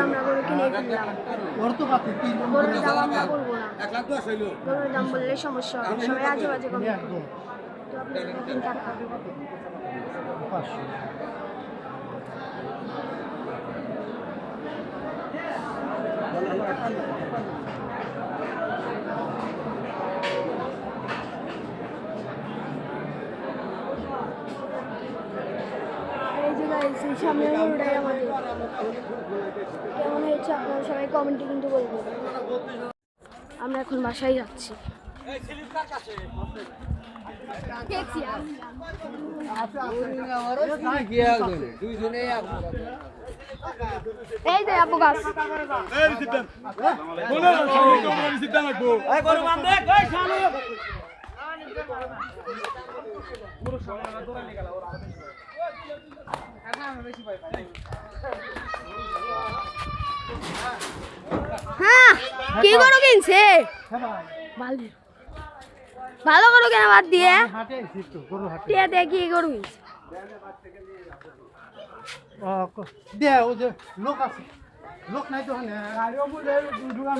আমরা গরু কিনে ফেললাম। গরুর দাম আমরা বলবো না, গরুর দাম বললে সমস্যা হবে, সবাই আজে বাজে কমে তো আপনারা দেখেন টাকা। সামনে গরুটাই আমাদের কেমন হয়েছে আপনারা সবাই কমেন্টে কিন্তু বলবেন। আমরা এখন বাসায় যাচ্ছি। এই যে আপু গাছ হ্যাঁ কি গরু কিনছে ভালো গরু কেনা বাদ দিয়ে কি গরু কিনছে লোক আছে লোক নাই তো দোকান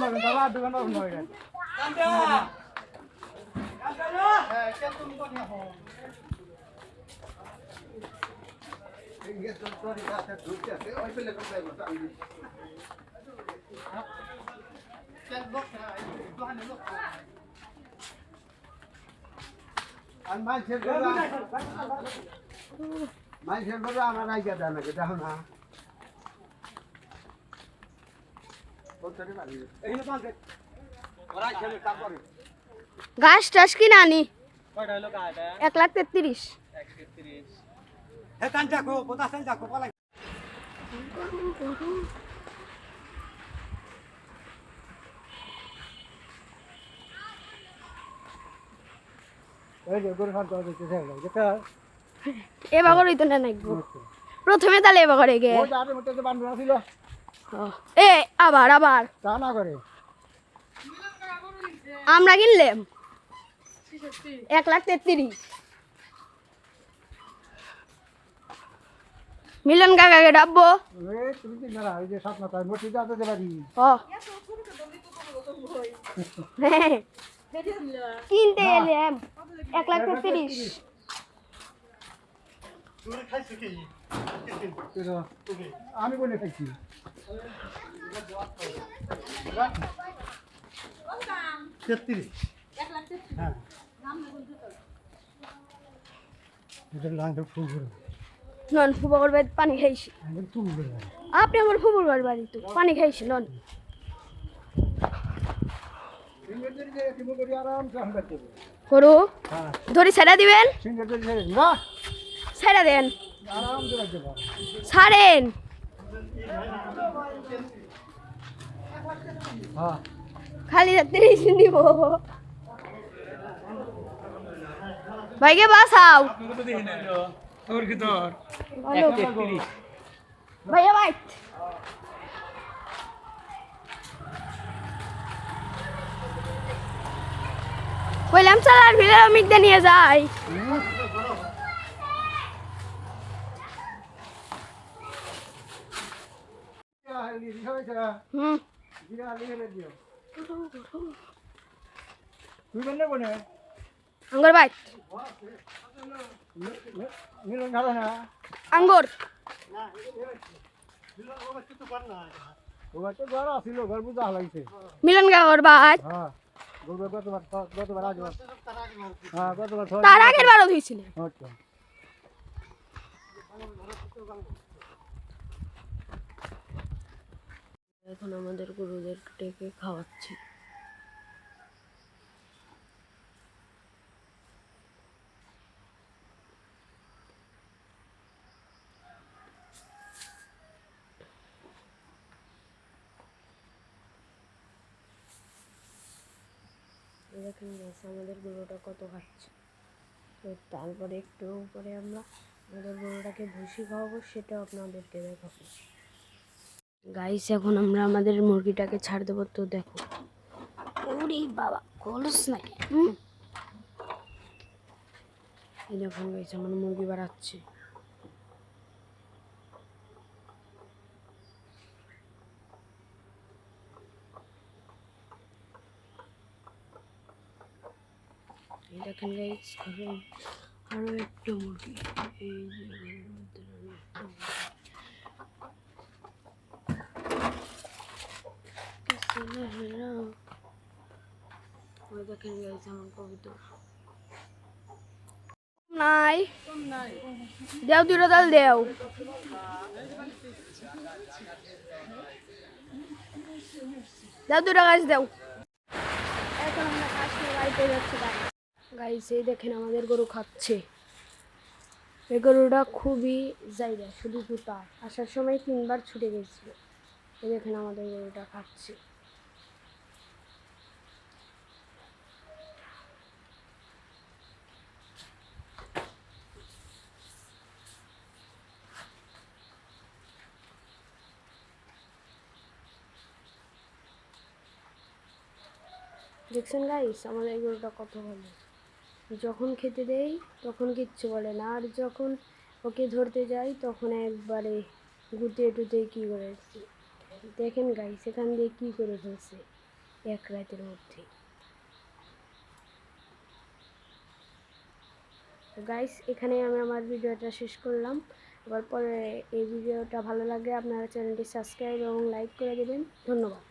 গাছ টাস কিনা আনি 1,33,000। এবারই তো না নাকবো প্রথমে তাহলে এবারে গে এ আবার আবার আমরা কিনলাম 1,33,000। মিলন কাকাকে ডাকবো কিনতে এলাম 1,33,000। আমি বলে খাইছি হ্যাঁ নন ফুবর বাড়ি পানি খাইছি আপনি আমার ফুবর বাড়ি তো পানি খাইছি নন করু ধরি ছেড়ে দিবেন ছেড়ে দেন ছাড়েন খালি 30 দিব ভাইকে বাসাও ভাইয়া ভাই কইলাম চালার ভিড়ে মিকদে নিয়ে যাই আঙ্গুর ভাই আঙ্গুর মিলন গাঁর ভাই তার আগের বারও হয়েছিল এখন আমাদের গরুদের ডেকে খাওয়াচ্ছি দেখেন আমাদের গরুটা কত খাচ্ছে তো তারপরে একটু পরে আমরা আমাদের গরুটাকে ভুসি খাওয়াবো সেটাও আপনাদেরকে দেখাবো গাইস এখন আমরা আমাদের মুরগিটাকে ছাড় দেবো তো দেখো ওরে বাবা কলস নাকি এই দেখুন গাইস আমার মুরগি বাড়াচ্ছে এই দেখেন গাইস আরো একটা মুরগি, এই যে ঘরের মধ্যে আরো একটা মুরগি। ওই দেখেন গাইস আমার কবুতর নাই, দেও দুটো ডাল দেও, দাও দুটো গাছ দাও। এখন আমরা ঘাস নিয়ে বাড়িতে যাচ্ছি। গাইস এই দেখেন আমাদের গরু খাচ্ছে। এই গরুটা খুবই জায়গা, শুধু জুতা আসার সময় 3বার ছুটে গেছিল। এই দেখেন আমাদের গরুটা খাচ্ছে। দেখছেন গাইস আমাদের গরুটা কত ভালো, যখন খেতে দেই তখন কিচ্ছু বলে না, আর যখন ওকে ধরতে যাই তখন একবারে গুটিয়ে টুতে কি করে। দেখেন গাইস এখান দিয়ে কি করে ফেলছে এক রাতের মধ্যে। গাইস এখানে আমি আমার ভিডিওটা শেষ করলাম। এবার পরে এই ভিডিওটা ভালো লাগলে আপনারা চ্যানেলটি সাবস্ক্রাইব এবং লাইক করে দেবেন। ধন্যবাদ।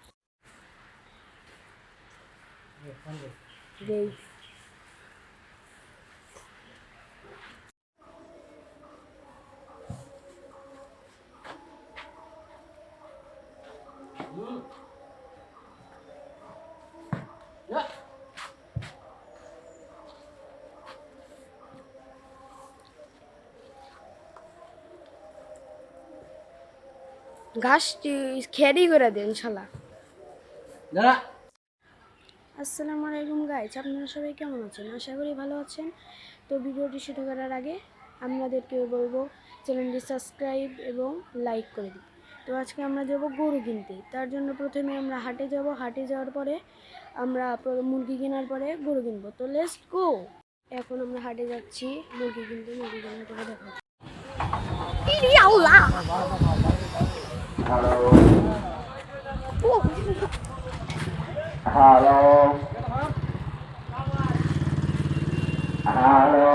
ঘাস খেয়ারি করে দেন শালা। আসসালামু আলাইকুম গাইস, আপনারা সবাই কেমন আছেন? আশা করি ভালো আছেন। তো ভিডিওটি শুরু করার আগে আপনাদেরকে বলবো চ্যানেলটি সাবস্ক্রাইব এবং লাইক করে দিন। তো আজকে আমরা যাব গরু কিনতে। তার জন্য প্রথমে আমরা হাটে যাব, হাটে যাওয়ার পরে আমরা মুরগি কেনার পরে গরু কিনবো। তো লেটস গো। এখন আমরা হাটে যাচ্ছি মুরগি কিনতে, মুরগি কেনার পরে দেখা হচ্ছে। Hello. Hello. Hello.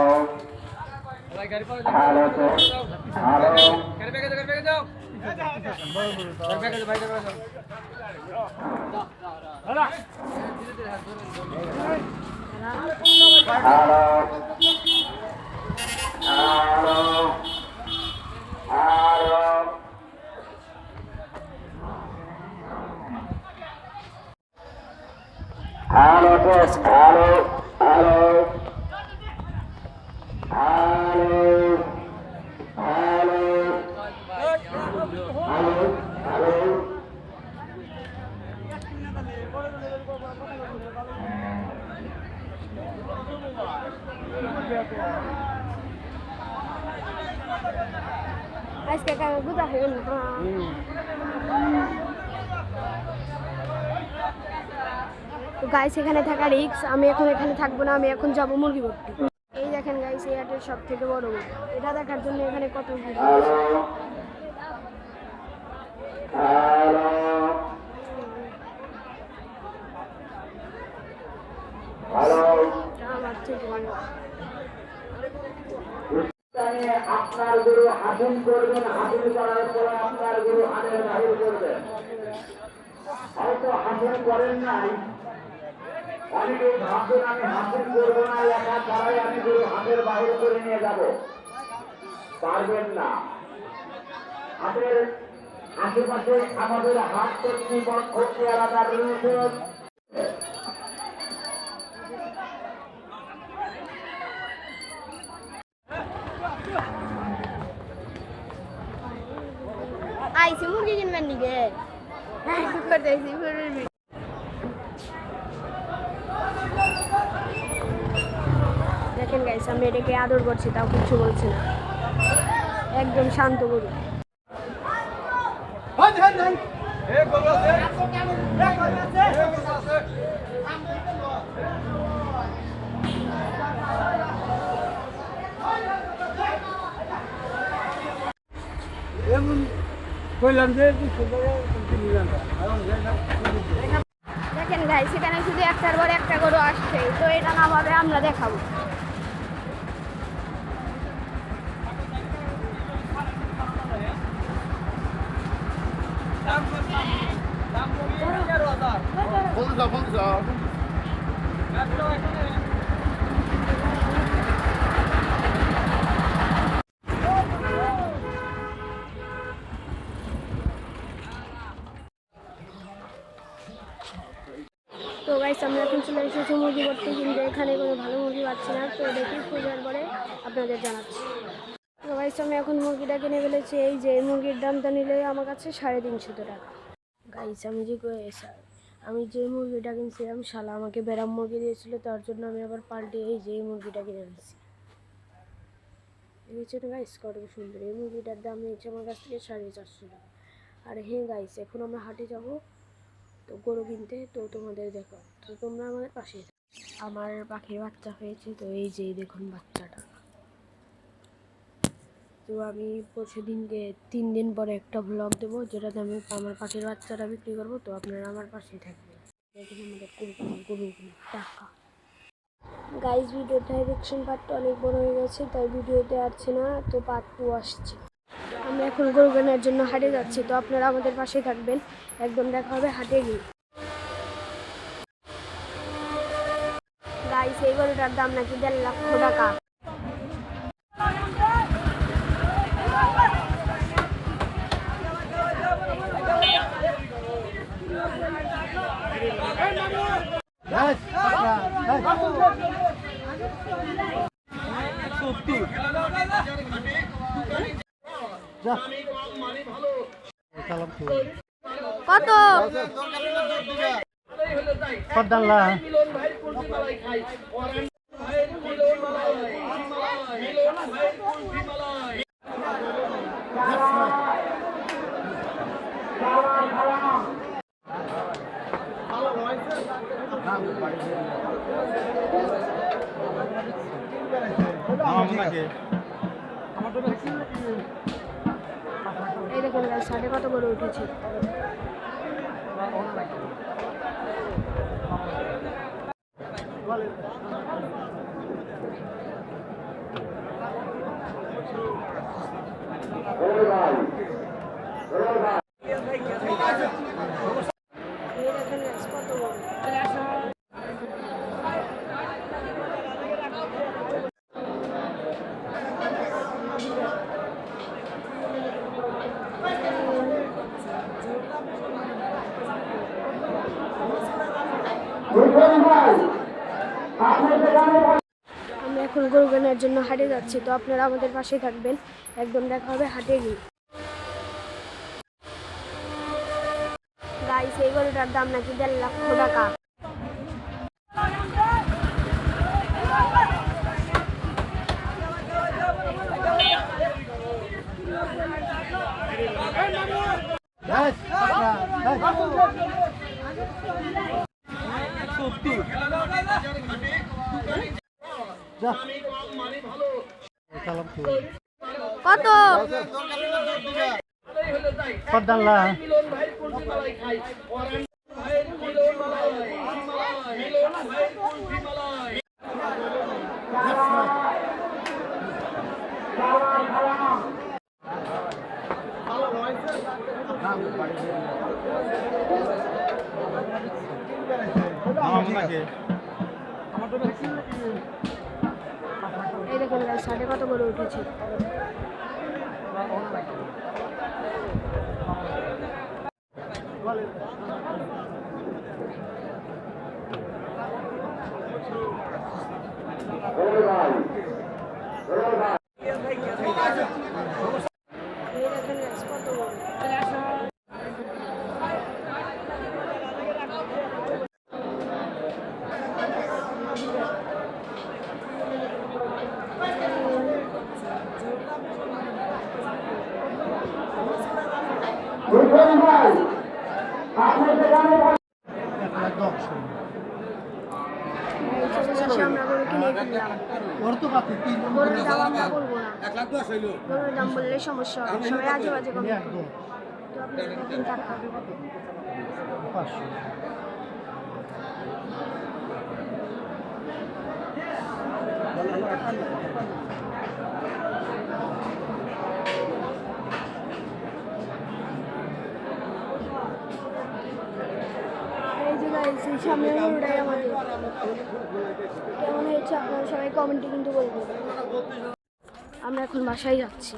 Hello, test. Hello, hello, hello, hello, hello, hello. আজকে কাগজ গুদা হয়ে গেল। তো গাইস এখানে থাকা রিক্স, আমি এখন এখানে থাকবো না, আমি এখন যাবো মুরগি ভর্তি। এই দেখেন গাইস এই হাটের সব থেকে বড় গরু, এটা দেখার জন্য এখানে কত ভিড়। আমার থেকে ভালো। আপনার গরু হাসিল করবেন, হাসিল করার পরে আপনার গরু হাটের বাহির করবেন। হয়তো হাসিল করেন নাই, অনেকে ভাবছেন আমি হাসিল করবো না, একা তারাই আমি গরু হাটের বাহির করে নিয়ে যাব। পারবেন না। হাটের আশেপাশে আমাদের হাট কর্তৃপক্ষ আলাদা রয়েছে। আইসি মুরগি কিনবেন নিকে দেখেন গাইস আমি এটাকে আদর করছি, তাও কিছু বলছে না, একদম শান্ত গরু। কইলাম যে দেখেন দেখেন গাইস, এখানে শুধু একটার পর একটা গরু আসছে, তো এটা নামাবে আমরা দেখাবো। বলতে যাও তো গাইস, আমরা এখন চলে এসেছি মুরগি করতে, কিন্তু এখানে কোনো ভালো মুরগি পাচ্ছি না, তো দেখি খোঁজার পরে আপনাদের জানাচ্ছি। তো গাইস, আমি এখন মুরগিটা কিনে ফেলেছি। এই যে মুরগির দামটা নিলে আমার কাছে 350 টাকা। গাইস, আমি যে মুরগিটা কিনছিলাম, শালা আমাকে বেরাম মুরগি দিয়েছিল, তার জন্য আমি আবার পাল্টে এই যে মুরগিটা কিনে ফেলছি। দেখেছেন গাইস কত সুন্দর। এই মুরগিটার দাম নিয়েছে আমার কাছ থেকে 450 টাকা। আর হ্যাঁ গাইস, এখন আমরা হাটে যাব তো গরু কিনতে, তো তোমাদের দেখো, তো তোমরা আমাদের পাশে। আমার পাখির বাচ্চা হয়েছে, তো এই যে দেখুন বাচ্চাটা। তো আমি পরশুদিনকে 3 দিন পরে একটা ব্লগ দেবো, যেটাতে আমি আমার পাখির বাচ্চাটা বিক্রি করবো, তো আপনারা আমার পাশেই থাকবেন। দেখুন আমাদের গরু টাকা। গাইস, ভিডিও ডাইরেকশন পার্টটা অনেক বড় হয়ে গেছে, তাই ভিডিওতে আসছে না, তো পার্ট 2 আসছে। আমরা এখন গরু কেনার জন্য হাটে যাচ্ছি, তো আপনারা আমাদের পাশে থাকবেন। একদম দেখা হবে হাটে গিয়ে। গাইস, এই গরুটার দাম নাকি 1.5 লক্ষ টাকা। কত? পদ্দাল্লা এই দেখুন গাইস, হাটে কত গরু উঠেছে। এই দেখেন গাইস কত গরু। আমরা এখন গরু কেনার জন্য হাটে যাচ্ছি, তো আপনারা আমাদের পাশে থাকবেন। একদম দেখা হবে হাটে গিয়ে। গাইস, এই গরুটার দাম নাকি 1.5 লক্ষ টাকা। কত? পদ্দাল্লা এই দেখুন গাইস, হাটে কত গরু উঠেছে। এই দেখেন গাইস কত গরু। আমরা গরু কিনে ফেললাম। গরুর দাম আমরা বলবো না, গরুর দাম বললে সমস্যা হবে, সবাই আজে বাজে কমে। তো আপনারা দেখেন টাকা। এই যে গাইস এই সামনের গরুটাই আমাদের। কেমন হয়েছে আপনারা সবাই কমেন্টে কিন্তু বলবেন। আমরা এখন বাসায় যাচ্ছি।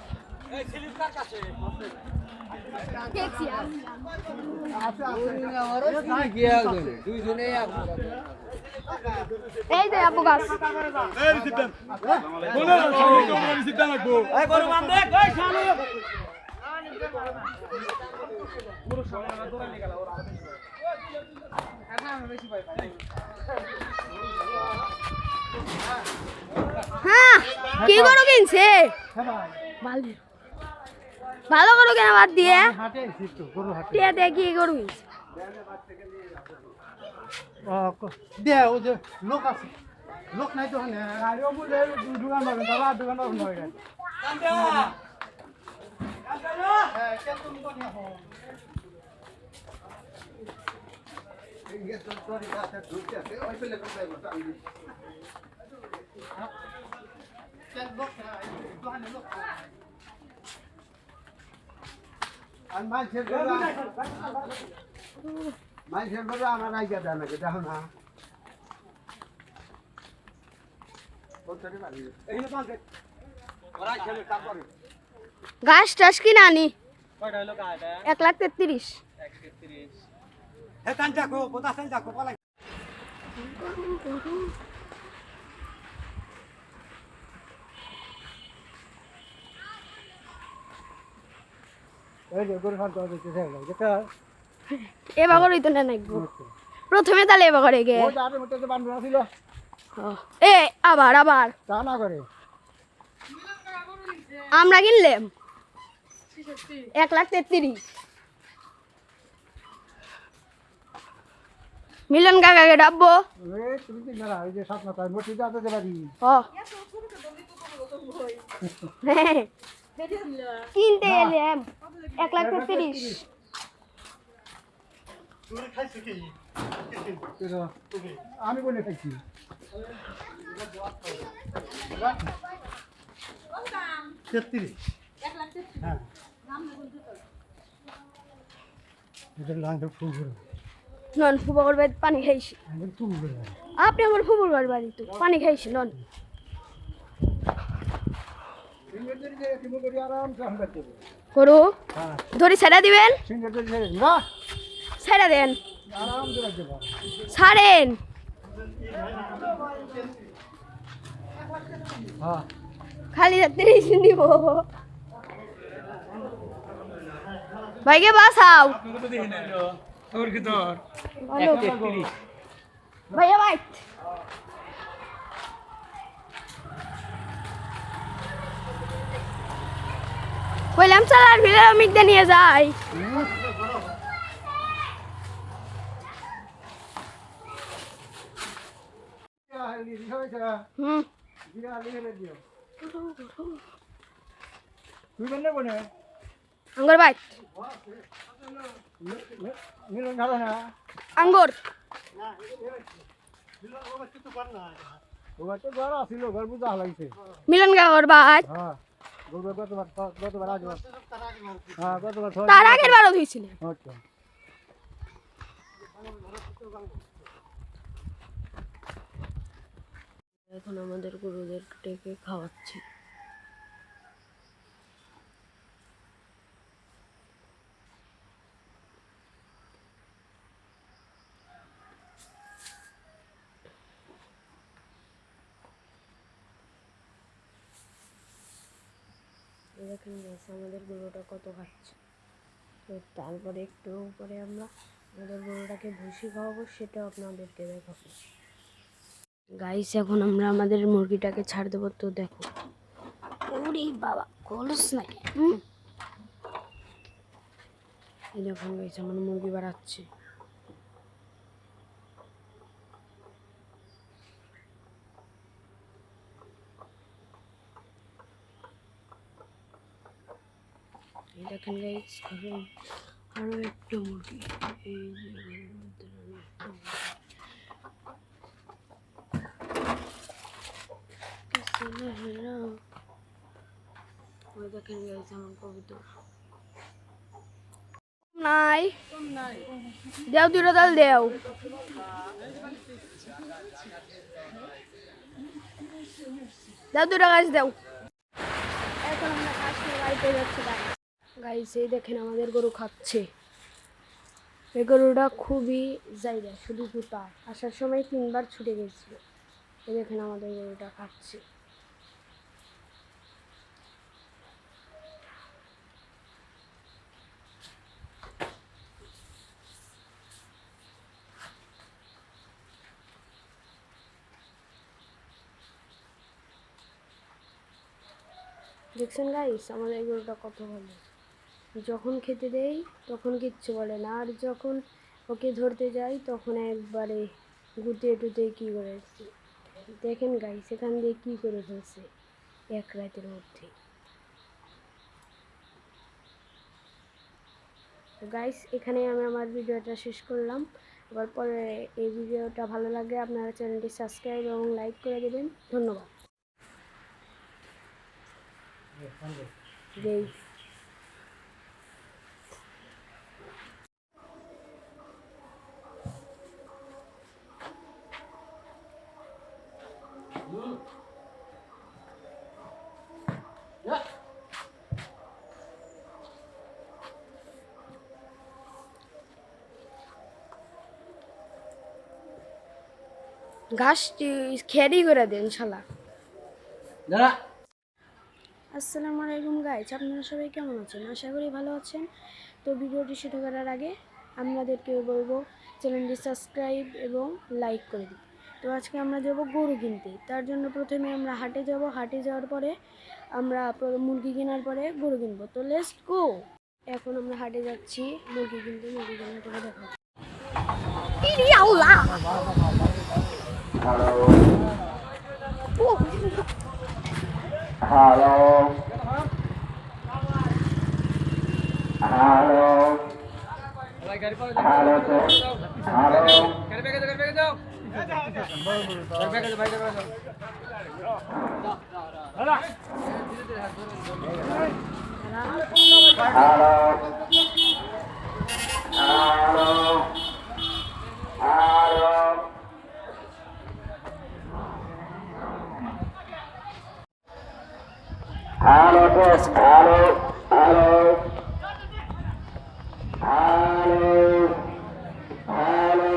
এই যে আপু গাছ হ্যাঁ কি করো কিনছে ভালো ভালো করো কেন বাদ দিয়ে টিয়া দিয়ে কি করো কিনছে দে ও যে লোক আছে লোক নাই তো গাড়িও বলে দোকান পাবেন দাদা দোকান পাবেন হয়ে গেছে আর মাঝে আমার আইডিয়া দেয় নাকি দেখো না ঘাস টাস কিনা আনি 1,33,000 এবার করেই তো না নাকবো প্রথমে তাহলে এবার করে গে এ আবার আবার তা না করে আমরা কিনলাম 1,33,000 মিলন কাকাকে ডাববো তুমি কি না এই যে সাত মাথায় মোটি যাতে যে বাড়ি হ্যাঁ কিনতে এলাম 1,33,000 আমি বলে খাইছি তেত্রিশ হ্যাঁ এটা লাইন ফুল নন ফুবর বাড়ি পানি খাইছি আপনি আমার ফুবর বাড়ি তো পানি খাইছি নন করু ধরি ছেড়ে দিবেন ছেড়ে দেন ছাড়েন খালি 30 দিব ভাইকে বাসাও ভাইয়া ভাই বললাম চালার ভিড়ে মিকদে নিয়ে যাই হুম আঙ্গুর ভাই আঙ্গুর মিলন গাঁর ভাই তার আগের বারও ধুইছিল এখন আমাদের গরুদের ডেকে খাওয়াচ্ছি দেখেন আমাদের গরুটা কত খাচ্ছে তো তারপরে একটু পরে আমরা আমাদের গরুটাকে ভুসি খাওয়াবো সেটাও আপনাদেরকে দেখাবো গাইস এখন আমরা আমাদের মুরগিটাকে ছাড় দেবো তো দেখো ওরে বাবা কলস নাই এই দেখুন গাইস আমার মুরগি বাড়াচ্ছে এই দেখেন গাইস আরো একটা মুরগি এই যে ওই দেখেন গাইস আমার কবুতর নাই দেও দুটো ডাল দেও দাও দুটো গাছ দাও এখন আমরা ঘাস খেয়ে বাড়িতে যাচ্ছি গাইস এই দেখেন আমাদের গরু খাচ্ছে এই গরুটা খুবই জায়গা শুধু জুতা আসার সময় 3 বার ছুটে গেছিল এই দেখেন আমাদের গরুটা খাচ্ছে দেখছেন গাইস আমাদের গরুটা কত ভালো যখন খেতে দেই তখন কিচ্ছু বলে না আর যখন ওকে ধরতে যাই তখন একবারে গুটিয়ে টুতে কি করে দেখেন গাইস এখান দিয়ে কি করে ফেলছে এক রাতের মধ্যে গাইস এখানে আমি আমার ভিডিওটা শেষ করলাম আবার পরে এই ভিডিওটা ভালো লাগলে আপনারা চ্যানেলটি সাবস্ক্রাইব এবং লাইক করে দেবেন ধন্যবাদ দেই ঘাসটি খেয়ারই করে দেন শালা দাঁড়া আসসালামু আলাইকুম গাইস আপনারা সবাই কেমন আছেন আশা করি ভালো আছেন তো ভিডিওটি শুরু করার আগে আপনাদেরকে বলবো চ্যানেলটি সাবস্ক্রাইব এবং লাইক করে দিন তো আজকে আমরা যাব গরু কিনতে তার জন্য প্রথমে আমরা হাটে যাব হাটে যাওয়ার পরে আমরা মুরগি কেনার পরে গরু কিনবো তো লেটস গো এখন আমরা হাটে যাচ্ছি মুরগি কিনতে মুরগি কেনার পরে দেখো hello hello hello hello hello hello Hello, test. Hello, hello, hello, hello,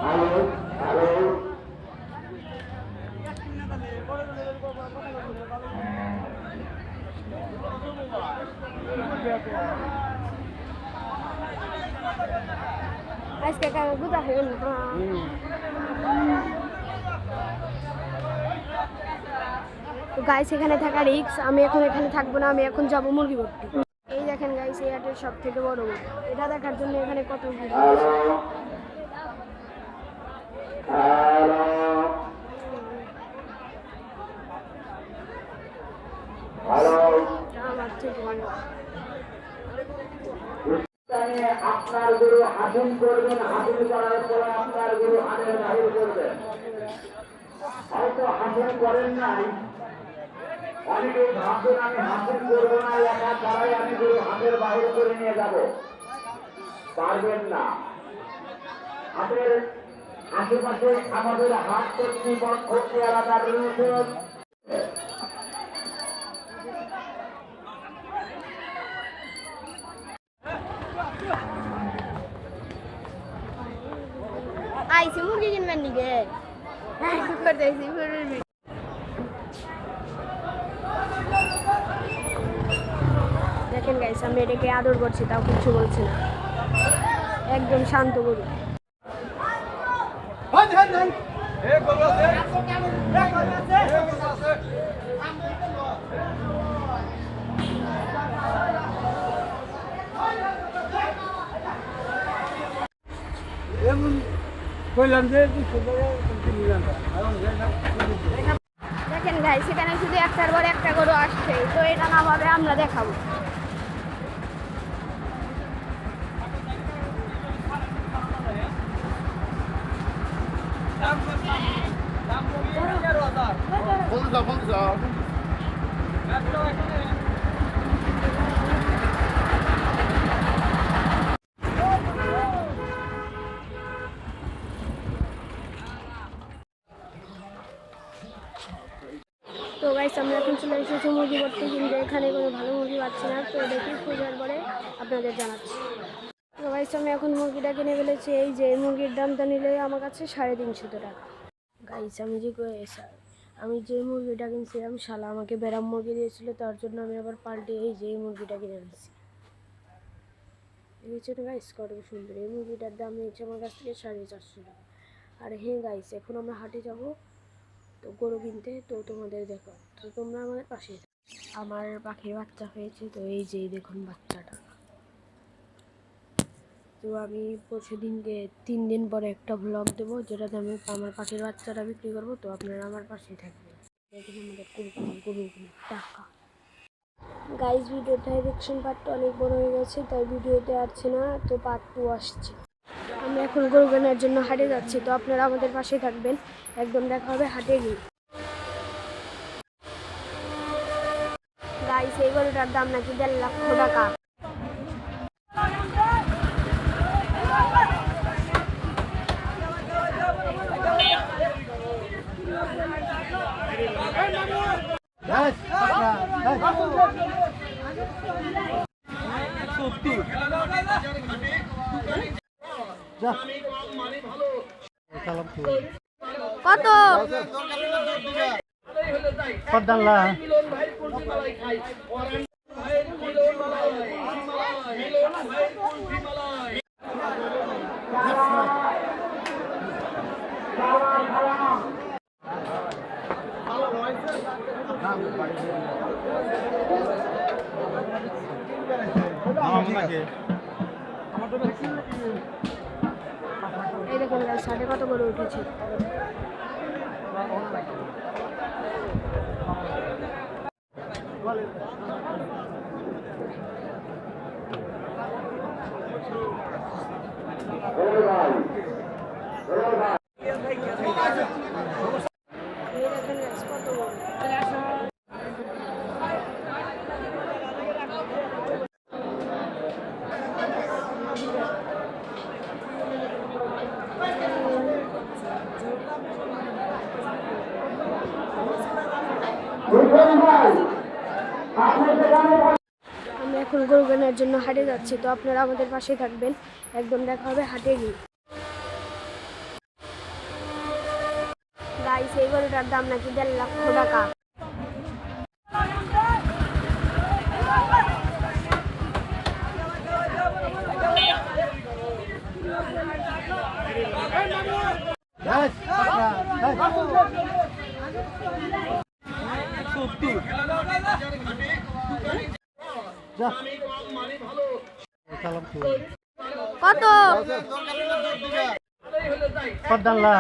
hello, hello. আজকে কাকে গুদা হইল না তো গাইস এখানে থাকা রিক্স আমি এখন এখানে থাকবো না আমি এখন যাবো মুরগি ভর্তি এই দেখেন গাইস এই হাটের সব থেকে বড় গরু এটা দেখার জন্য এখানে কত ভিড় আমার থেকে ভালো আপনার গরু হাসিল করবেন হাসিল করার পরে আপনার গরু হাটের বাহির করবেন হয়তো হাসিল করেন নাই অনেকেই ভাবছেন আমি হাসিল করবো না একা তারাই আমি গরু হাটের বাহির করে নিয়ে যাব পারবেন না হাটের আশেপাশে আমাদের হাট কর্তৃপক্ষ আলাদা রয়েছে আইসি মুরগি কিনবেন নিকে হ্যাঁ কি করতেছি দেখেন গাইস আমি এটাকে আদর করছি তাও কিছু বলছে না একদম শান্ত গরু দেখেন ভাই সেখানে শুধু একটার পর একটা গরু আসছে তো এটা না ভাবে আমরা দেখাবো তো গাইস আমরা এখন চলে এসেছি মুরগি করতে, কিন্তু এখানে কোনো ভালো মুরগি পাচ্ছি না। তো দেখি খোঁজার পরে আপনাদের জানাচ্ছি। তো গাইস আমি এখন মুরগিটা কিনে ফেলেছি। এই যে এই মুরগির দামটা নিলে আমার কাছে 350 টাকা। গাইস আমি যে মুরগিটা কিনছিলাম শালা আমাকে বেরাম মুরগি দিয়েছিল, তার জন্য আমি আবার পাল্টে এই যে এই মুরগিটা কিনে আনছি। দেখেছেন গাইস কত সুন্দর। এই মুরগিটার দাম নিয়েছে আমার কাছ থেকে 450 টাকা। আর হ্যাঁ গাইস এখন আমরা হাটে যাব তো গরু কিনতে, তো তোমাদের দেখো, তো তোমরা আমাদের পাশে। আমার পাখির বাচ্চা হয়েছে, তো এই যে দেখুন বাচ্চাটা। তো আমি পরশু দিনকে 3 দিন পরে একটা ব্লগ দেবো, যেটাতে আমি আমার পাখির বাচ্চাটা বিক্রি করবো। তো আপনারা আমার পাশেই থাকবেন। দেখুন আমাদের গরু টাকা। গাইস ভিডিও ডাইরেকশন পার্টটা অনেক বড় হয়ে গেছে, তাই ভিডিওতে আসছে না, তো পার্ট 2 আসছে। আমরা এখন গরু কেনার জন্য হাটে যাচ্ছি, তো আপনারা আমাদের পাশে থাকবেন। একদম দেখা হবে হাটে গিয়ে। গাইস এই গরুটার দাম নাকি 1.5 লাখ টাকা। কত পদ্মাল্লা এই দেখুন সাড়ে কত করে উঠেছে। আমি এখন গরু কেনার জন্য হাটে যাচ্ছি, তো আপনারা আমাদের পাশে থাকবেন। একদম দেখা হবে হাটে গিয়ে। গাইস এই গরুটার দাম নাকি 1.5 লাখ টাকা। কত পদ্মাল্লা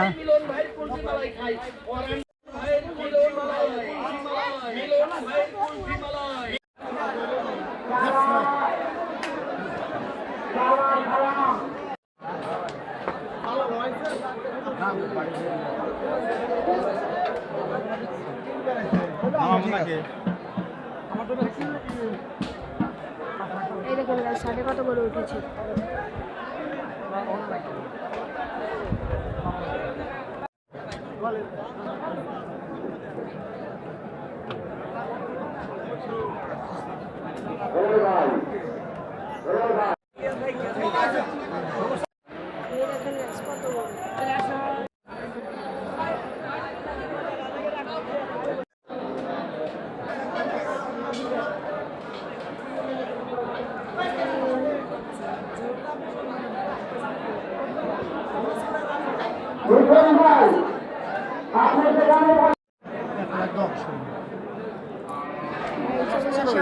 এই দেখুন সাড়ে কত করে উঠেছে।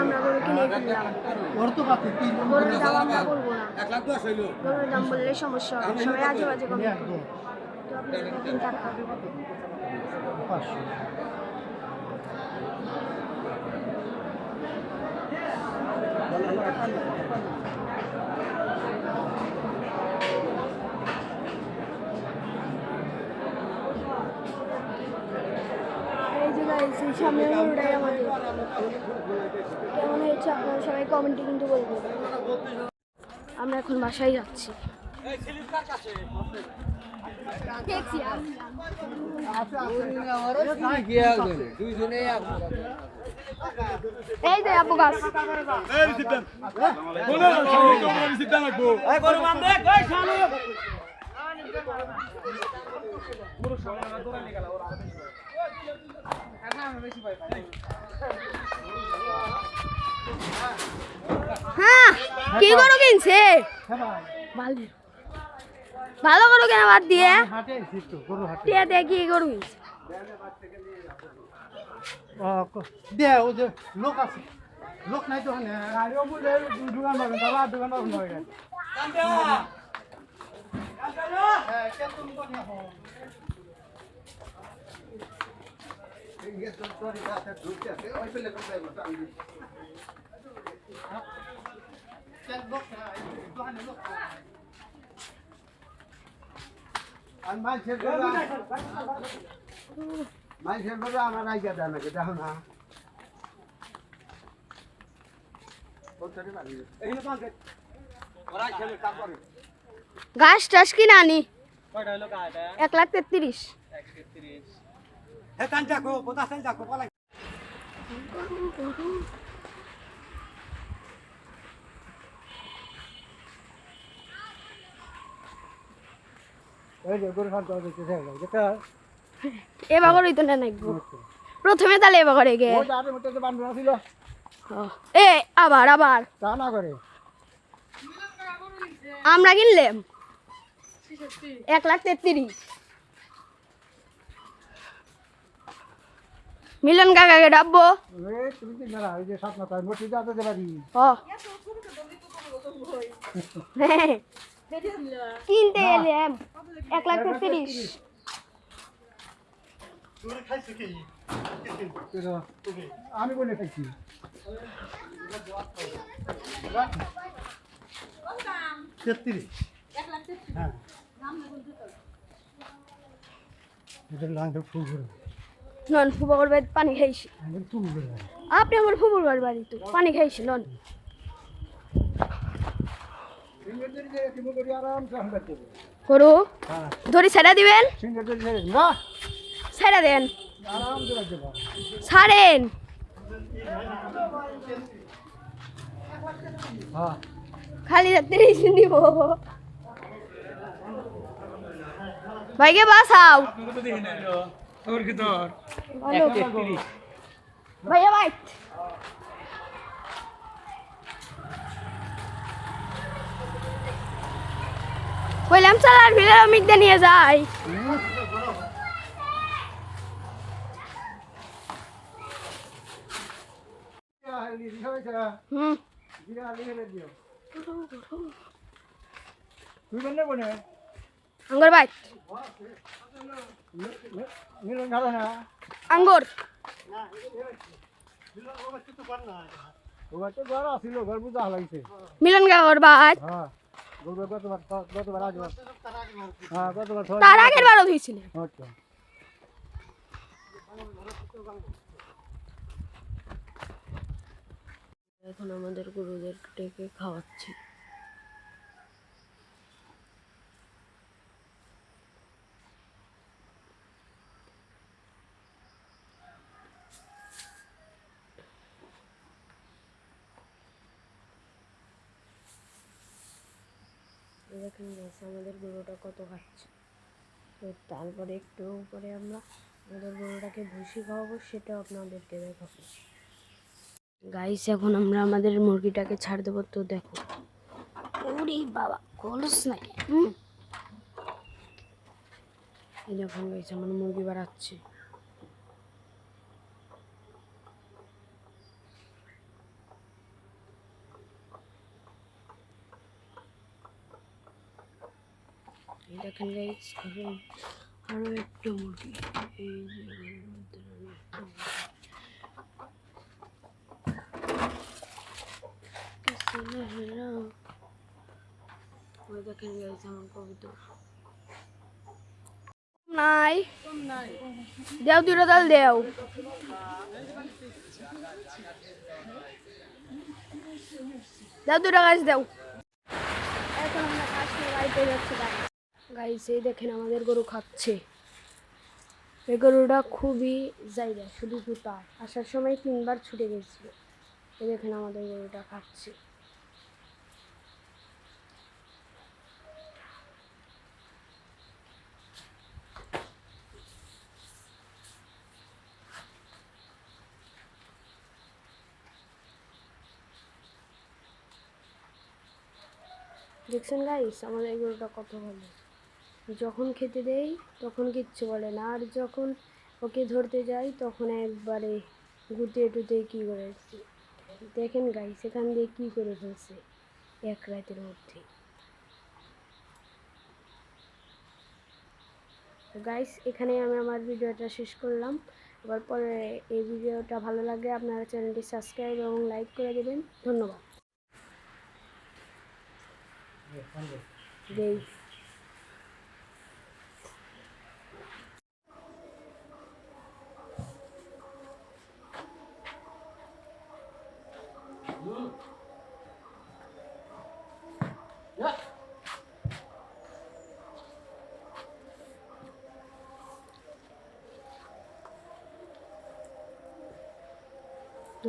আমরা গরু কিনে ফেললাম। গরুর দাম আমরা বলবো না, গরুর দাম বললে সমস্যা হবে, সবাই আজে বাজে কমে। তো আপনারা দেখেন টাকা। এই যে গাইস এই সামনের গরুটাই আমাদের। কেমন হয়েছে আপনারা সবাই কমেন্টে কিন্তু বলবেন। আমরা এখন বাসায় যাচ্ছি। এই যে আপু গাছ হ্যাঁ কি গরু কিনছে ভালো গরু কেনা বাদ দিয়ে টিয়া দিয়ে কি গরু কিনছে দে ও যে লোক আছে লোক নাই তো হানে গাড়িও বলে দোকান পাবেন দাদা দোকান পাবেন হয়ে গেছে আর মাইছের বাবা আমার আইগা দেয় নাকি দেখো না ঘাস টাস কিনা আনি 1,33,000 এবার করেই তো নেই প্রথমে তাহলে এবার করে গে এ আবার আবার আমরা কিনলাম 1,33,000 মিলন কাকাকে ডাকবো কিনতে এলাম 1,33,000 আমি বলে খাইছি হ্যাঁ নন ফুবর বাড়ি পানি খাইছি আপনি আমার ফুবর বাড়ি তো পানি খাইছি নন করু ধরি ছেড়ে দিবেন ছেড়ে দেন ছাড়েন খালি 30 দিব ভাইকে বাসাও ভাইয়া ভাই কইলাম চালার ভিড়ে মিকদে নিয়ে যাই আঙ্গুর ভাই আঙ্গুর মিলন গাঁর ভাই তার আগের বারও হয়েছিল এখন আমাদের গরুদের ডেকে খাওয়াচ্ছি দেখেন আমাদের গরুটা কত খাচ্ছে তো তারপরে একটু পরে আমরা আমাদের গরুটাকে ভুসি খাওয়াবো সেটাও আপনাদেরকে দেখাবো গাইস এখন আমরা আমাদের মুরগিটাকে ছাড় দেবো তো দেখো ওরে বাবা কলস নাকি এই দেখুন গাইস আমার মুরগি বাড়াচ্ছে দেখেন গাইস আরো একটা মুরগি এই দেখেন গাইস আমার কবুতর নাই দেও দুটো ডাল দেও দাও দুটো গাছ দাও। এখন আমরা ঘাস নিয়ে বাড়িতে যাচ্ছি। গাইস এই দেখেন আমাদের গরু খাচ্ছে। এই গরুটা খুবই জায়গা শুধু জুতা আসার সময় 3বার ছুটে গেছিল। এই দেখেন আমাদের গরুটা খাচ্ছে। দেখছেন গাইস আমাদের গরুটা কত ভালো, যখন খেতে দেই তখন কিচ্ছু বলে না, আর যখন ওকে ধরতে যাই তখন একবারে গুটিয়ে টুতে কী করে দেখেন গাইস এখান দিয়ে কী করে ফেলছে এক রাতের মধ্যে। গাইস এখানে আমি আমার ভিডিওটা শেষ করলাম। এবার পরে এই ভিডিওটা ভালো লাগলে আপনারা চ্যানেলটি সাবস্ক্রাইব এবং লাইক করে দেবেন। ধন্যবাদ। দেই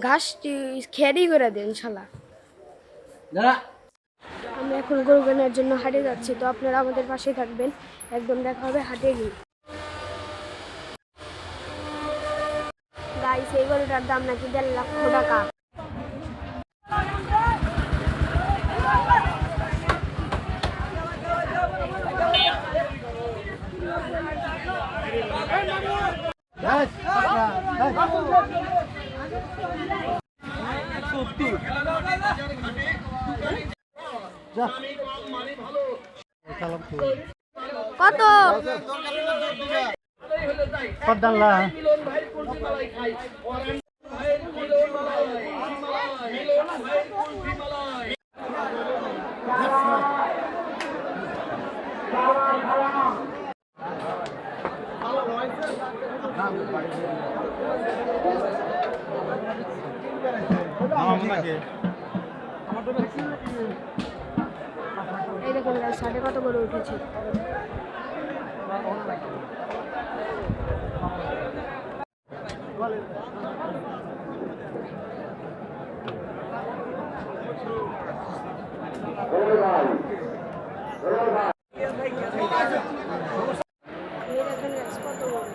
ঘাসটি খেয়ারই করে দেন শালা। আমি এখন গরু কেনার জন্য হাটে যাচ্ছি, তো আপনারা আমাদের পাশে থাকবেন। একদম দেখা হবে হাটে গিয়ে। গাইস এই গরুটার দাম নাকি 1.5 লক্ষ টাকা। কত পদ্দাল্লা এই দেখুন গাইস হাটে কত গরু উঠেছে। এই দেখেন গাইস কত গরু।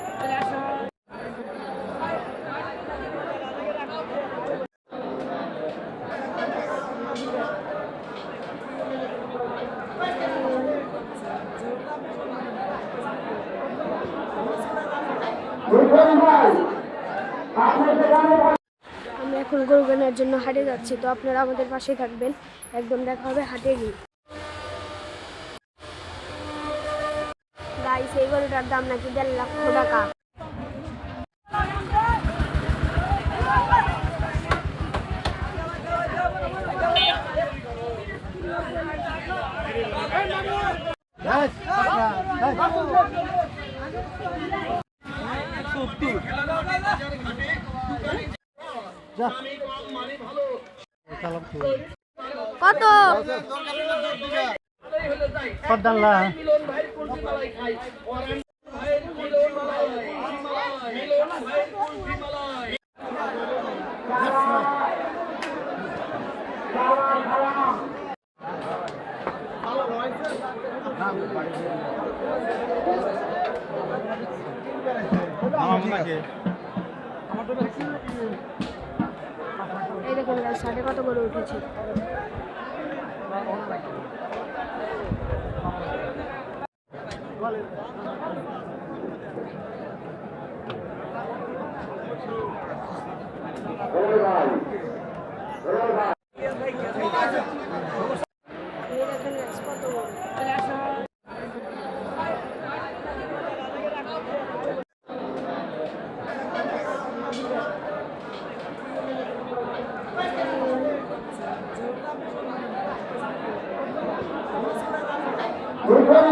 আমি এখন গরু কেনার জন্য হাটে যাচ্ছি, তো আপনারা আমাদের পাশে থাকবেন। একদম দেখা হবে হাটে গিয়ে। গাইস এই গরুটার দাম নাকি 1.5 লক্ষ টাকা। কত পদ্দাল্লা এই দেখুন গাইস হাটে কত গরু উঠেছে। এই দেখেন গাইস কত গরু।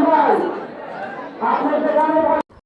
ভাই আপনি সেখানে